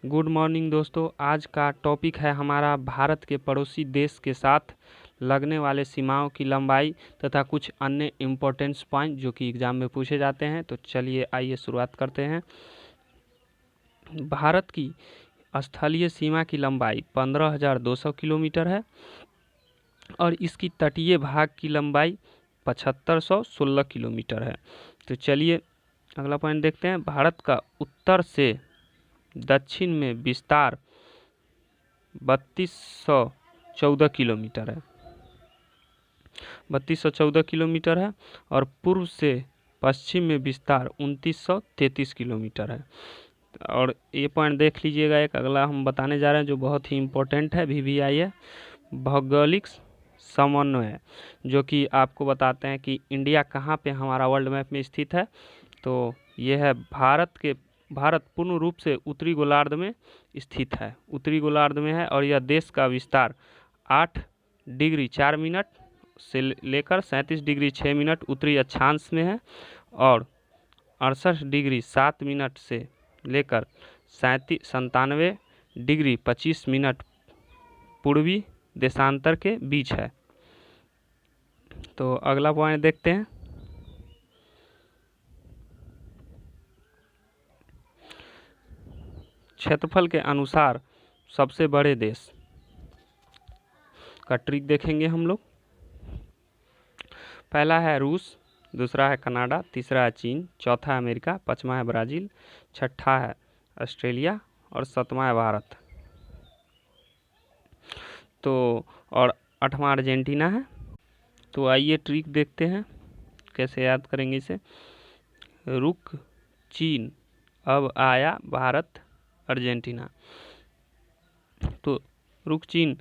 Good morning दोस्तों। आज का टॉपिक है हमारा भारत के पड़ोसी देश के साथ लगने वाले सीमाओं की लंबाई तथा कुछ अन्य इम्पोर्टेंट पॉइंट जो कि एग्जाम में पूछे जाते हैं। तो चलिए आइए शुरुआत करते हैं। भारत की स्थलीय सीमा की लंबाई 15,200 किलोमीटर है और इसकी तटीय भाग की लंबाई 7516 किलोमीटर है। तो चलिए अगला पॉइंट देखते हैं। भारत का उत्तर से दक्षिण में विस्तार 3214 किलोमीटर है 3214 किलोमीटर है और पूर्व से पश्चिम में विस्तार 2933 किलोमीटर है। और ये पॉइंट देख लीजिएगा। एक अगला हम बताने जा रहे हैं जो बहुत ही इम्पोर्टेंट है, VVI है, भौगोलिक समन्वय, जो कि आपको बताते हैं कि इंडिया कहाँ पे हमारा वर्ल्ड मैप में स्थित है। तो ये है भारत पूर्ण रूप से उत्तरी गोलार्ध में स्थित है, उत्तरी गोलार्ध में है और यह देश का विस्तार 8 डिग्री 4 मिनट से लेकर 37 डिग्री 6 मिनट उत्तरी अक्षांश में है और 68 डिग्री 7 मिनट से लेकर 97 डिग्री 25 मिनट पूर्वी देशांतर के बीच है। तो अगला पॉइंट देखते हैं। क्षेत्रफल के अनुसार सबसे बड़े देश का ट्रिक देखेंगे हम लोग। पहला है रूस, दूसरा है कनाडा, तीसरा है चीन, चौथा है अमेरिका, पांचवा है ब्राज़ील, छठा है ऑस्ट्रेलिया और सातवां है भारत। तो और आठवां अर्जेंटीना है। तो आइए ट्रिक देखते हैं कैसे याद करेंगे इसे। रुक चीन, अब आया भारत अर्जेंटीना। तो रुक चीन,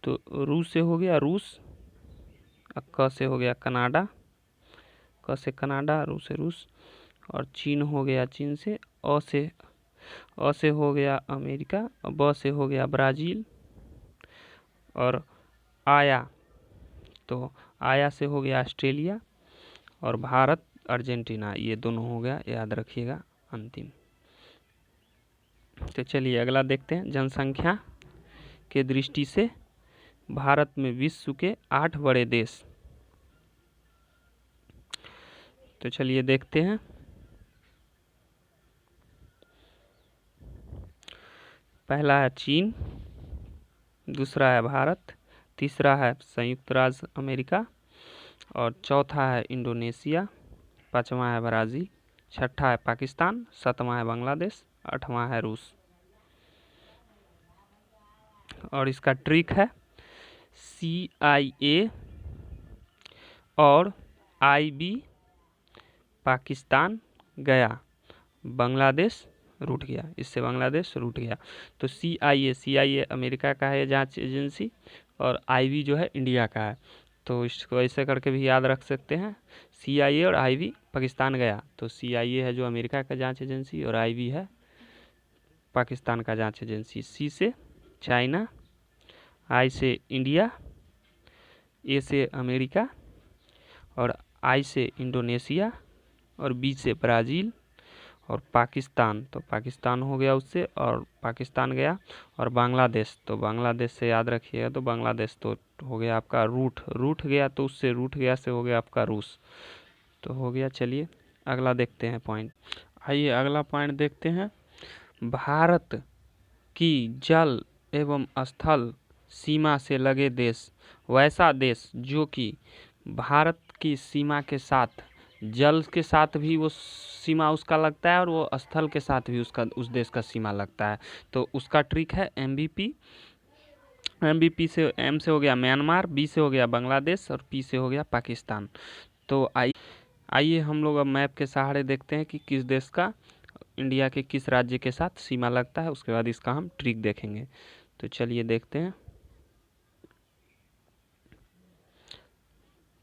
तो रूस से हो गया रूस, क से हो गया कनाडा, क से कनाडा, रूस से रूस, और चीन हो गया चीन से, अ से हो गया अमेरिका, ब से हो गया ब्राज़ील और आया, तो आया से हो गया ऑस्ट्रेलिया और भारत अर्जेंटीना, ये दोनों हो गया, याद रखिएगा अंतिम। तो चलिए अगला देखते हैं। जनसंख्या के दृष्टि से भारत में विश्व के 8 बड़े देश। तो चलिए देखते हैं। पहला है चीन, दूसरा है भारत, तीसरा है संयुक्त राज्य अमेरिका और चौथा है इंडोनेशिया, पांचवा है ब्राज़ील, छठा है पाकिस्तान, सातवां है बांग्लादेश, आठवां है रूस। और इसका ट्रिक है CIA और IB पाकिस्तान गया, बांग्लादेश रूठ गया, इससे बांग्लादेश रूठ गया। तो CIA अमेरिका का है जांच एजेंसी और IB जो है इंडिया का है। तो इसको ऐसे करके भी याद रख सकते हैं। CIA और IB पाकिस्तान गया, तो CIA है जो अमेरिका का जांच एजेंसी और IB है पाकिस्तान का जांच एजेंसी। C से चाइना, I से इंडिया, A से अमेरिका और I से इंडोनेशिया और B से ब्राज़ील और पाकिस्तान, तो पाकिस्तान हो गया उससे और पाकिस्तान गया और बांग्लादेश, तो बांग्लादेश से याद रखिएगा। तो बांग्लादेश तो हो गया आपका रूठ गया, तो उससे रूठ गया से हो गया आपका रूस, तो हो गया। चलिए अगला देखते हैं पॉइंट। आइए अगला पॉइंट देखते हैं। भारत की जल एवं स्थल सीमा से लगे देश, वैसा देश जो कि भारत की सीमा के साथ जल के साथ भी वो सीमा उसका लगता है और वो स्थल के साथ भी उस देश का सीमा लगता है। तो उसका ट्रिक है MVP से M से हो गया म्यांमार, B से हो गया बांग्लादेश और P से हो गया पाकिस्तान। तो आइए हम लोग अब मैप के सहारे देखते हैं कि किस देश का इंडिया के किस राज्य के साथ सीमा लगता है, उसके बाद इसका हम ट्रिक देखेंगे। तो चलिए देखते हैं।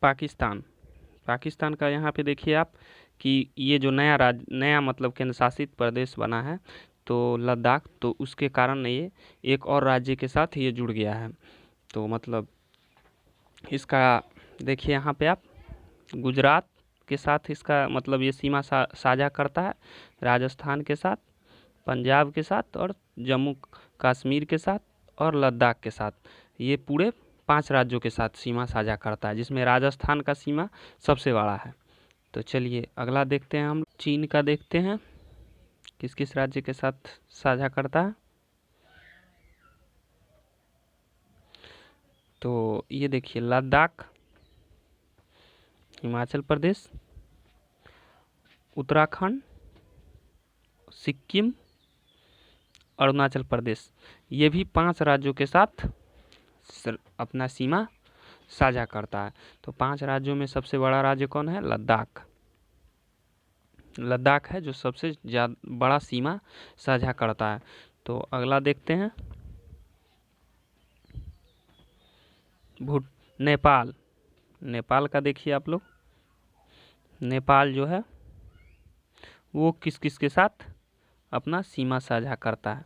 पाकिस्तान का यहाँ पे देखिए आप कि ये जो नया मतलब केंद्र शासित प्रदेश बना है, तो लद्दाख, तो उसके कारण ये एक और राज्य के साथ ये जुड़ गया है। तो मतलब इसका देखिए यहाँ पे आप गुजरात के साथ इसका मतलब ये सीमा साझा करता है, राजस्थान के साथ, पंजाब के साथ और जम्मू कश्मीर के साथ और लद्दाख के साथ, ये पूरे 5 राज्यों के साथ सीमा साझा करता है, जिसमें राजस्थान का सीमा सबसे बड़ा है। तो चलिए अगला देखते हैं, हम चीन का देखते हैं किस किस राज्य के साथ साझा करता है। तो ये देखिए, लद्दाख, हिमाचल प्रदेश, उत्तराखंड, सिक्किम, अरुणाचल प्रदेश, ये भी 5 राज्यों के साथ अपना सीमा साझा करता है। तो 5 राज्यों में सबसे बड़ा राज्य कौन है? लद्दाख। लद्दाख है जो सबसे ज़्यादा बड़ा सीमा साझा करता है। तो अगला देखते हैं, नेपाल। नेपाल का देखिए आप लोग, नेपाल जो है वो किस किस के साथ अपना सीमा साझा करता है?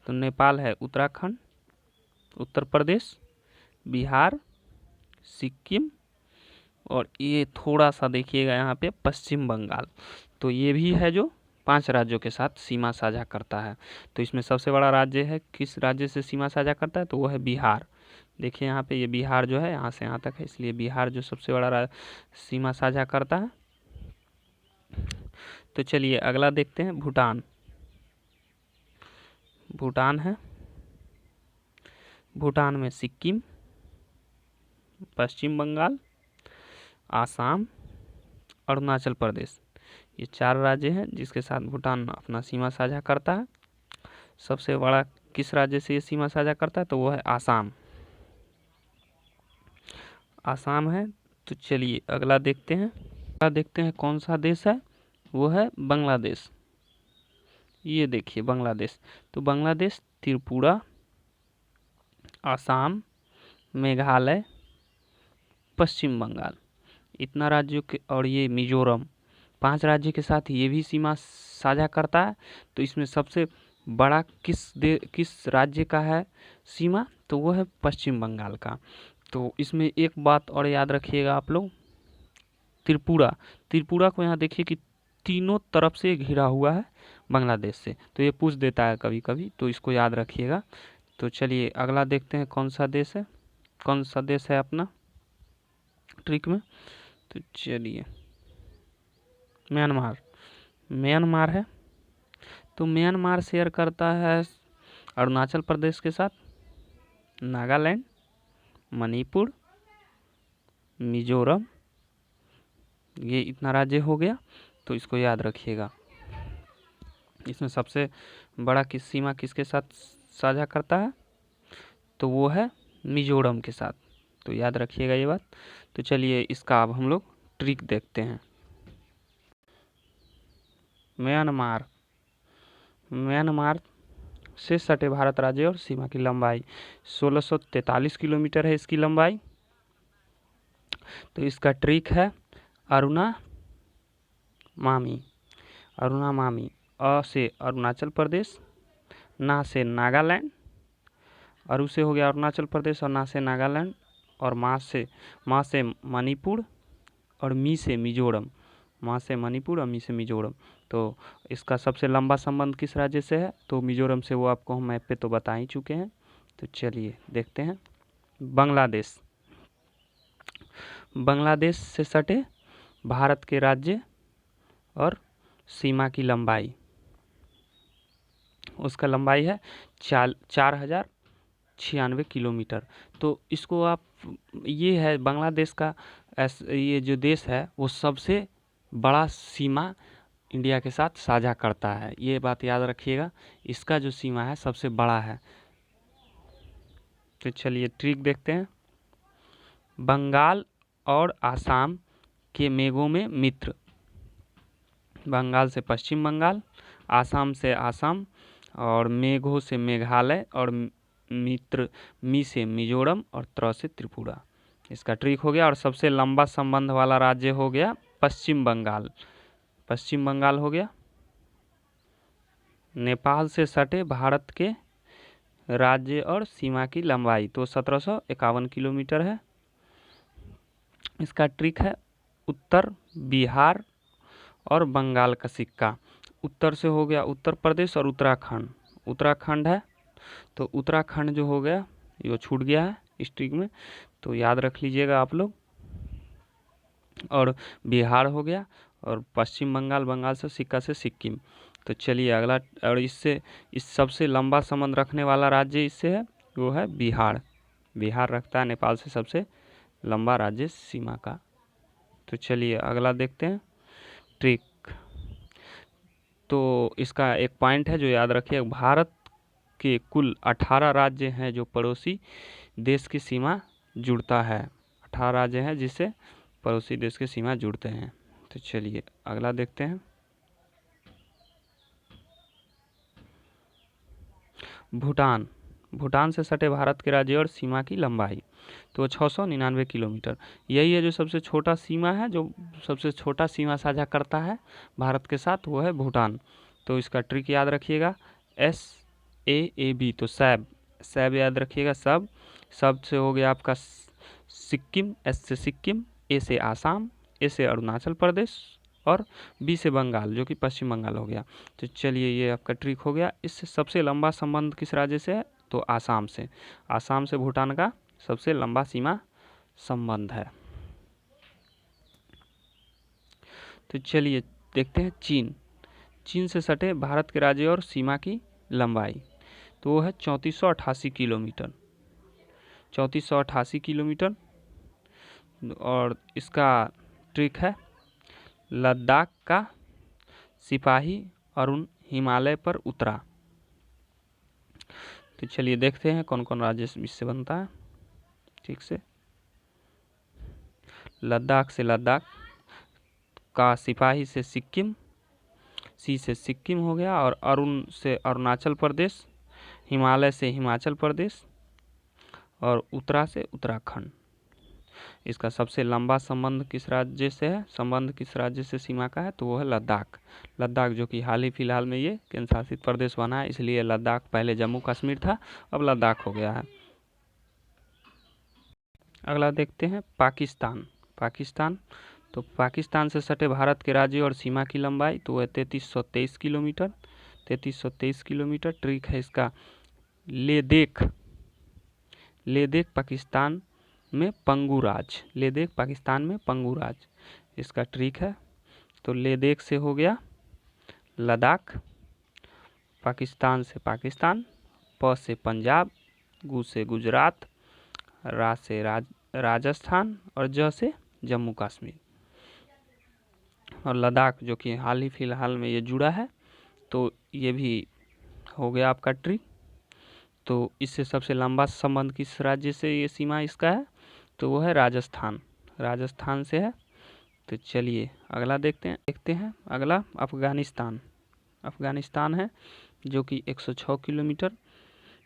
तो नेपाल है उत्तराखंड, उत्तर प्रदेश, बिहार, सिक्किम और ये थोड़ा सा देखिएगा यहाँ पे पश्चिम बंगाल। तो ये भी है जो 5 राज्यों के साथ सीमा साझा करता है। तो इसमें सबसे बड़ा राज्य है, किस राज्य से सीमा साझा करता है? तो वो है बिहार। देखिए यहाँ पे ये बिहार जो है यहाँ से यहाँ तक है, इसलिए बिहार जो सबसे बड़ा सीमा साझा करता है। तो चलिए अगला देखते हैं, भूटान। भूटान है, भूटान में सिक्किम, पश्चिम बंगाल, आसाम, अरुणाचल प्रदेश, ये 4 राज्य हैं जिसके साथ भूटान अपना सीमा साझा करता है। सबसे बड़ा किस राज्य से ये सीमा साझा करता है? तो वो है आसाम। आसाम है। तो चलिए अगला देखते हैं, अगला देखते हैं कौन सा देश है? वो है बांग्लादेश। ये देखिए बांग्लादेश, तो बांग्लादेश त्रिपुरा, आसाम, मेघालय, पश्चिम बंगाल, इतना राज्यों के, और ये मिजोरम, 5 राज्य के साथ ये भी सीमा साझा करता है। तो इसमें सबसे बड़ा किस राज्य का है सीमा? तो वो है पश्चिम बंगाल का। तो इसमें एक बात और याद रखिएगा आप लोग, त्रिपुरा, त्रिपुरा को यहाँ देखिए कि तीनों तरफ से घिरा हुआ है बांग्लादेश से, तो ये पूछ देता है कभी कभी, तो इसको याद रखिएगा। तो चलिए अगला देखते हैं कौन सा देश है, कौन सा देश है अपना ट्रिक में। तो चलिए म्यांमार। म्यांमार है, तो म्यांमार शेयर करता है अरुणाचल प्रदेश के साथ, नागालैंड, मणिपुर, मिजोरम, ये इतना राज्य हो गया। तो इसको याद रखिएगा। इसमें सबसे बड़ा सीमा किसके साथ साझा करता है? तो वो है मिजोरम के साथ। तो याद रखिएगा ये बात। तो चलिए इसका अब हम लोग ट्रिक देखते हैं। म्यांमार, म्यांमार से सटे भारत राज्य और सीमा की लंबाई 1643 किलोमीटर है इसकी लंबाई। तो इसका ट्रिक है अरुणा मामी। अरुणा मामी, अ से अरुणाचल प्रदेश, ना से नागालैंड, अरु से हो गया अरुणाचल प्रदेश और ना से नागालैंड, और माँ से मणिपुर और मी से मिजोरम, माँ से मणिपुर और मी से मिजोरम। तो इसका सबसे लंबा संबंध किस राज्य से है? तो मिजोरम से, वो आपको हम मैप पे तो बता ही चुके हैं। तो चलिए देखते हैं, बांग्लादेश। बांग्लादेश से सटे भारत के राज्य और सीमा की लंबाई, उसका लंबाई है 4096 किलोमीटर। तो इसको आप, ये है बांग्लादेश का, ये जो देश है वो सबसे बड़ा सीमा इंडिया के साथ साझा करता है, ये बात याद रखिएगा। इसका जो सीमा है सबसे बड़ा है। तो चलिए ट्रिक देखते हैं, बंगाल और आसाम के मेघों में मित्र, बंगाल से पश्चिम बंगाल, आसाम से आसाम, और मेघों से मेघालय, और मित्र मी से मिजोरम, और त्र से त्रिपुरा। इसका ट्रिक हो गया। और सबसे लंबा संबंध वाला राज्य हो गया पश्चिम बंगाल। पश्चिम बंगाल हो गया। नेपाल से सटे भारत के राज्य और सीमा की लंबाई तो 1751 किलोमीटर है। इसका ट्रिक है उत्तर, बिहार और बंगाल का सिक्का। उत्तर से हो गया उत्तर प्रदेश और उत्तराखंड, उत्तराखंड है तो उत्तराखंड जो हो गया ये छूट गया है स्ट्रिक में, तो याद रख लीजिएगा आप लोग। और बिहार हो गया और पश्चिम बंगाल, बंगाल से सिक्का से सिक्किम। तो चलिए अगला, और इससे इस सबसे लंबा संबंध रखने वाला राज्य इससे है वो है बिहार। बिहार रखता है नेपाल से सबसे लंबा राज्य सीमा का। तो चलिए अगला देखते हैं ट्रिक। तो इसका एक पॉइंट है जो याद रखिए, भारत के कुल 18 राज्य हैं जो पड़ोसी देश की सीमा जुड़ता है। 18 राज्य हैं जिससे पड़ोसी देश की सीमा जुड़ते हैं। तो चलिए अगला देखते हैं। भूटान, भूटान से सटे भारत के राज्य और सीमा की लंबाई तो 699 किलोमीटर। यही है जो सबसे छोटा सीमा है, जो सबसे छोटा सीमा साझा करता है भारत के साथ, वो है भूटान। तो इसका ट्रिक याद रखिएगा, SAAB, तो सैब, सैब याद रखिएगा। सब सब से हो गया आपका सिक्किम, S से सिक्किम, A से आसाम, A से अरुणाचल प्रदेश और B से बंगाल जो कि पश्चिम बंगाल हो गया। तो चलिए ये आपका ट्रिक हो गया। इससे सबसे लंबा संबंध किस राज्य से है तो आसाम से। आसाम से भूटान का सबसे लंबा सीमा संबंध है। तो चलिए देखते हैं चीन। चीन से सटे भारत के राज्य और सीमा की लंबाई तो वो है 3488 किलोमीटर, 3488 किलोमीटर। और इसका ट्रिक है, लद्दाख का सिपाही अरुण हिमालय पर उतरा। तो चलिए देखते हैं कौन कौन राज्य इससे बनता है ठीक से। लद्दाख से लद्दाख, का सिपाही से सिक्किम, सी से सिक्किम हो गया, और अरुण से अरुणाचल प्रदेश, हिमालय से हिमाचल प्रदेश और उत्तरा से उत्तराखंड। इसका सबसे लंबा संबंध किस राज्य से है, संबंध किस राज्य से सीमा का है तो वो है लद्दाख। लद्दाख जो कि हाल ही फिलहाल में ये केंद्र शासित प्रदेश बना है, इसलिए लद्दाख पहले जम्मू कश्मीर था, अब लद्दाख हो गया है। अगला देखते हैं पाकिस्तान। पाकिस्तान, तो पाकिस्तान से सटे भारत के राज्य और सीमा की लंबाई तो वह 3323 किलोमीटर, 3323 किलोमीटर। ट्रिक है इसका, लेदेख, लेदेख पाकिस्तान में पंगू राज, लेदेख पाकिस्तान में पंगू राज इसका ट्रिक है। तो लेदेख से हो गया लद्दाख, पाकिस्तान से पाकिस्तान, प से पंजाब, गु से गुजरात, रा से राजस्थान और ज से जम्मू कश्मीर। और लद्दाख जो कि हाल ही फिलहाल में ये जुड़ा है, तो ये भी हो गया आपका ट्रिक। तो इससे सबसे लंबा संबंध किस राज्य से ये सीमा इसका है तो वो है राजस्थान, राजस्थान से है। तो चलिए अगला देखते हैं अगला अफगानिस्तान। अफगानिस्तान है जो कि 106 किलोमीटर।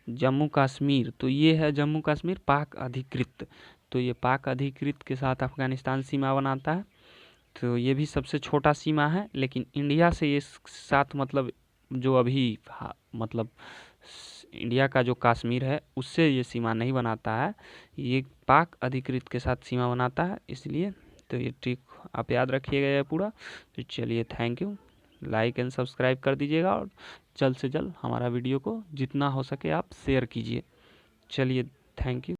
जम्मू कश्मीर, तो ये है जम्मू कश्मीर पाक अधिकृत, तो ये पाक अधिकृत के साथ अफगानिस्तान सीमा बनाता है। तो ये भी सबसे छोटा सीमा है, लेकिन इंडिया से ये साथ मतलब जो अभी मतलब इंडिया का जो कश्मीर है उससे ये सीमा नहीं बनाता है, ये पाक अधिकृत के साथ सीमा बनाता है इसलिए। तो ये ट्रिक आप याद रखिएगा ये पूरा। तो चलिए thank you, like and subscribe कर दीजिएगा और जल्द से जल्द हमारा वीडियो को जितना हो सके आप शेयर कीजिए। चलिए थैंक यू।